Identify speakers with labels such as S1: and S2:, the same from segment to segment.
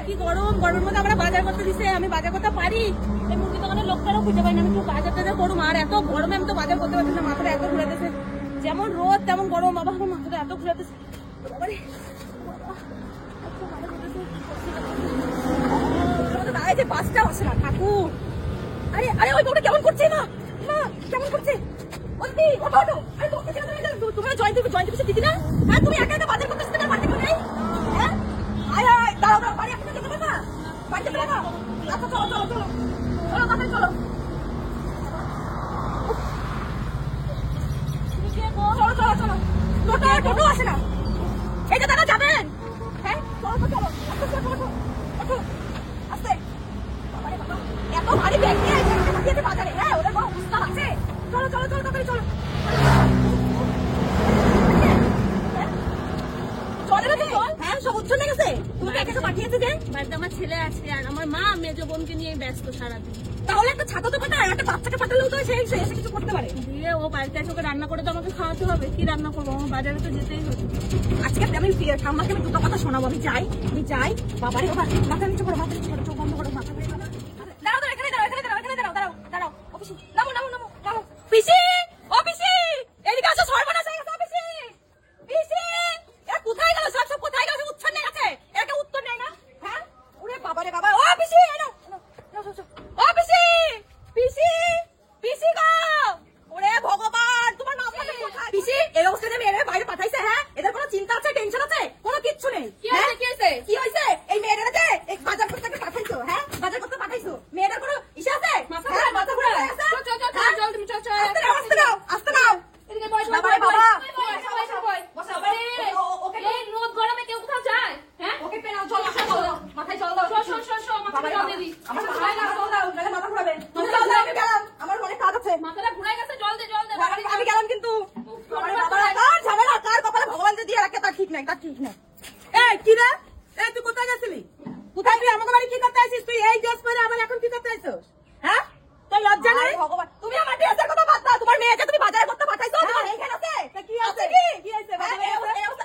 S1: কি গরম, গরমের মধ্যে আমরা বাজার করতে দিছে, আমি বাজার করতে পারি, এই মুরগি দোকানের লোকটারও খুঁজে পাই না, আমি একটু বাজার টাজার করুম। আর এত গরমে আমি তো বাজার করতে পারছি না, মাথাটা এত ঘুরাতেছে, যেমন রোদ তেমন গরম, বাবা আমার মাথাটা এত ঘুরাতেছে। বাসটা আসে না ঠাকুর। আরে আরে ওই বউটা কেমন করছে, মা মা কেমন করছে, তোমরা জয়ন্তী দিদি না? হ্যাঁ তুমি একা একা বাজার করতে আসতে বাড়িতে কেউ নেই? হ্যাঁ আয় আয় দাঁড়াও দাঁড়াও, বাড়ি আপনি যেতে পারবা? বাড়িতে যাবে না? আচ্ছা চলো চলো চলো চলো তাড়াতাড়ি চলো। চলো চলো চলো, টোটো টোটো আসে না, এই যে দাদা যাবেন? হ্যাঁ চলো তো চলো, আস্তে আস্তে ওঠো ওঠো আস্তে। বাবারে বাবা এত ভারী ব্যাগ নিয়ে পাঠিয়েছে বাজারে, হ্যাঁ ওদের বড় উস্তাদ আছে। চলো চলো চলো তাড়াতাড়ি চলো। হ্যাঁ সব উচ্ছন্নে গেছে, তোমাকে একা পাঠিয়েছে যে? বাড়িতে আমার ছেলে আছে আর আমার মা মেজো বোনকে নিয়ে ব্যস্ত সারাদিন। তাহলে একটা ছাতা তো কথা, একটা বাচ্চাকে পাঠালেও তো সে এসে কিছু করতে পারে। দিয়ে ও বাড়িতে এসে ওকে রান্না করে তো আমাকে খাওয়াতে হবে, কি রান্না করবো, আমার বাজারে তো যেতেই হবে। আজকে আমি ঠাম্মাকে আমি দুটো কথা শোনাবো, আমি যাই বাবারে বাবা, মাথা নিচে করো, মাথা নিচে করো, চোখ বন্ধ করো, মাথা নিচে করো। দাঁড়াও দাঁড়াও, এখানে দাঁড়াও, এখানে দাঁড়াও, এখানে দাঁড়াও, দাঁড়াও দাঁড়াও, ও পিসি নামো নামো নামো নামো, পিসি ও পিসি এদিকে আসো, সর্বনাশ হয়ে গেছে, ও পিসি পিসি এ কোথায় গেল, সব কোথায় গেল, উচ্ছন্নে গেছে, একে উত্তর নেয় না। হ্যাঁ ওরে বাবারে বাবা, ও পিসি এনো ও পিসি পিসি পিসি গো, ওরে ভগবান তোমার নাম কোথায়? পিসি এই অবস্থায় মেয়েরা বাইরে পাঠাইছে, হ্যাঁ এদের কোনো চিন্তা আছে, টেনশন আছে? কোনো কিচ্ছু নেই। কি হয়েছে এই মেয়েটাকে বাজার করতে পাঠাইছো? হ্যাঁ বাজার করতে পাঠাইছো, মেয়েটার কোনো ইসে আছে? মাথা ঘুরে গেছে। আস্তে নাও আস্তে নাও, এদিকে বয়স বাবা বাবা গরমে কেউ কোথাও যায়? হ্যাঁ ওকে পেনাও, জল চলো মাথায় জল দাও, মাথায় জল দিবি, আমার মাথায় না জল দাও, নালে মাথা ঘুরাবে। তুমি জল দাও, আমি গেলাম, আমার অনেক কাজ আছে, মাথাটা ঘুরাই গেছে, জল দে আমি গেলাম কিন্তু। কার ঝামেলা, কার কপালে ভগবান যে দিয়ে রাখে তার ঠিক নাই, তার ঠিক নাই। এই কি রে, এই তুই কোথায় গেছিলি? কোথায় তুই আমাকে বাড়ি কি করতে আসিস? তুই এই ড্রেস পরে আবার এখন কি করতে আসছিস? হ্যাঁ তোর লজ্জা নেই? ভগবান তুমি আমার ড্রেসের কথা বাদ দাও, তোমার মেয়েকে তুমি বাজারে করতে পাঠাইছো, তোমার এইখানে আছে কি আছে? কি হইছে?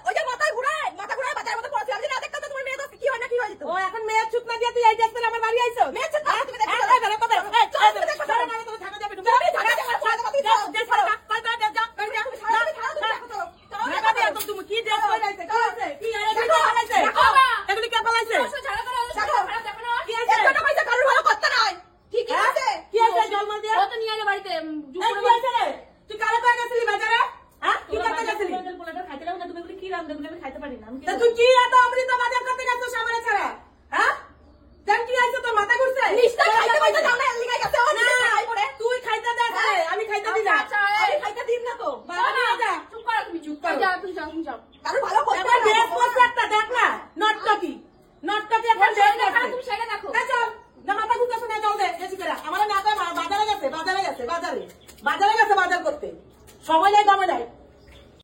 S1: ওই যে মাথা ঘুরায় বাজারের মধ্যে পড়ছে, আমি না দেখতাম তোমার মেয়ে তো কি হয় না কি হয় যেত। ও এখন মেয়ের চুপ না দিয়ে তুই এই ড্রেস পরে আমার বাড়ি আইছো? মেয়ের চুপ না তুমি দেখো, এই চল তুমি দেখো, চল না তুমি ঢাকা যাবে, তুমি ঢাকা যাবে, ড্রেস পরে যা কাল যা যা তুমি ঢাকা দিয়ে একদম, তুমি কি ড্রেস পরে আইছো? কি আছে? কি আইছে? এগুলি কে পালাইছে? ঝাড়া করো দেখো না কি আছে? এটা কইছে কারোর ভালো করতে নাই, ঠিক আছে? কি আছে জল মার দিয়া? ও তো নিয়ে আইলো বাড়িতে, কি আছে রে? তুই কালে কই গেছিলি বাজারে? হ্যাঁ কি করতে গেছিলি? পোলাটা খাইতে দাও না, তুমি এগুলি কি রান্না করলে আমি খাইতে পারি না। তা তুই কি এত অমৃত বাজার করতে গেছিস আমারে ছাড়া? হ্যাঁ জান কি আছে, তোর মাথা ঘুরছে? নিশ্চয় খাইতে কইতে যাও না, এলিগাই গেছে ও না খাই পড়ে, তুই খাইতে দে, আমি খাইতে দিই না, আমি খাইতে দিই না তো বাবা নিয়ে যা। চুপ করো তুমি, চুপ করো, যাও তুমি যাও কারোর ভালো করতে না, ড্রেস পরছ একটা দেখ না, নটটকি এখন ড্রেস না, তুমি সেটা দেখো, চল না মাথা ঘুরতেছ না, চল দে বেশি করে। আমার না তো বাজারে গেছে বাজার করতে, সময় নেই